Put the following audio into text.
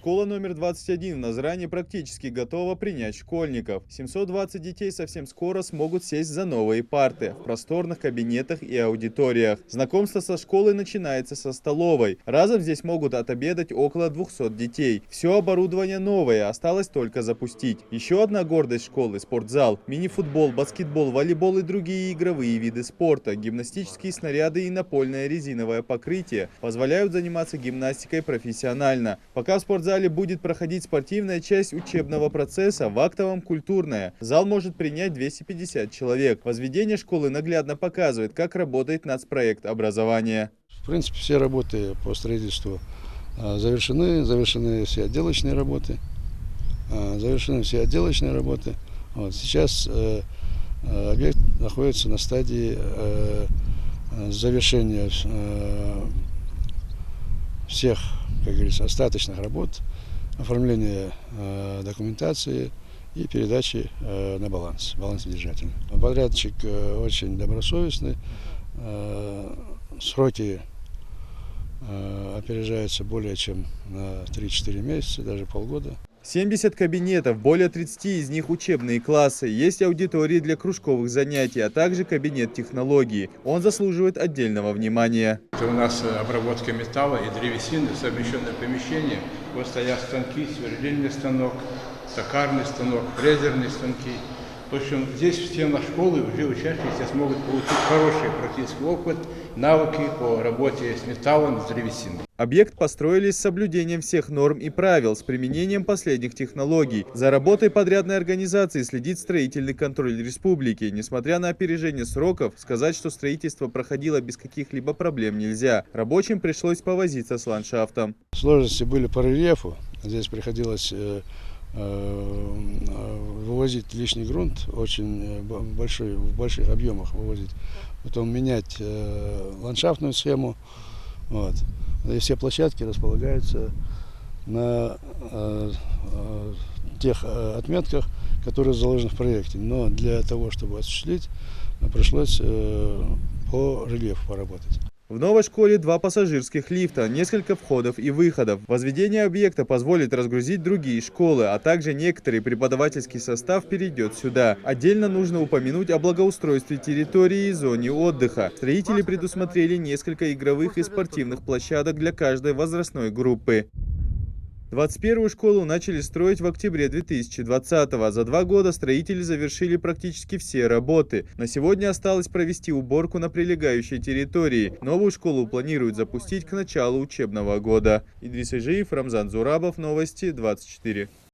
Школа номер 21 в Назране практически готова принять школьников. 720 детей совсем скоро смогут сесть за новые парты в просторных кабинетах и аудиториях. Знакомство со школой начинается со столовой. Разом здесь могут отобедать около 200 детей. Все оборудование новое, осталось только запустить. Еще одна гордость школы – спортзал. Мини-футбол, баскетбол, волейбол и другие игровые виды спорта, гимнастические снаряды и напольное резиновое покрытие позволяют заниматься гимнастикой профессионально. Пока в спортзале будет проходить спортивная часть учебного процесса, в актовом – культурная. Зал может принять 250 человек. Возведение школы наглядно показывает, как работает нацпроект образования. В принципе, все работы по строительству завершены все отделочные работы. Вот. Сейчас объект находится на стадии завершения всех, как говорится, остаточных работ, оформления документации и передачи на балансодержателя. Подрядчик очень добросовестный, сроки опережаются более чем на 3-4 месяца, даже полгода. 70 кабинетов, более 30 из них учебные классы, есть аудитории для кружковых занятий, а также кабинет технологий. Он заслуживает отдельного внимания. Это у нас обработка металла и древесины, совмещенное помещение. Вот стоят станки, сверлильный станок, токарный станок, фрезерные станки. В общем, здесь в стенах школы уже учащиеся смогут получить хороший практический опыт, навыки по работе с металлом, с древесиной. Объект построили с соблюдением всех норм и правил, с применением последних технологий. За работой подрядной организации следит строительный контроль республики. Несмотря на опережение сроков, сказать, что строительство проходило без каких-либо проблем нельзя. Рабочим пришлось повозиться с ландшафтом. Сложности были по рельефу. Здесь приходилось вывозить лишний грунт, очень в больших объемах вывозить, потом менять ландшафтную схему. Вот. И все площадки располагаются на тех отметках, которые заложены в проекте. Но для того, чтобы осуществить, пришлось по рельефу поработать. В новой школе 2 пассажирских лифта, несколько входов и выходов. Возведение объекта позволит разгрузить другие школы, а также некоторый преподавательский состав перейдет сюда. Отдельно нужно упомянуть о благоустройстве территории и зоне отдыха. Строители предусмотрели несколько игровых и спортивных площадок для каждой возрастной группы. 21-ю школу начали строить в октябре 2020-го. За 2 года строители завершили практически все работы. На сегодня осталось провести уборку на прилегающей территории. Новую школу планируют запустить к началу учебного года. Идрис Ижиев, Рамзан Зурабов, Новости 24.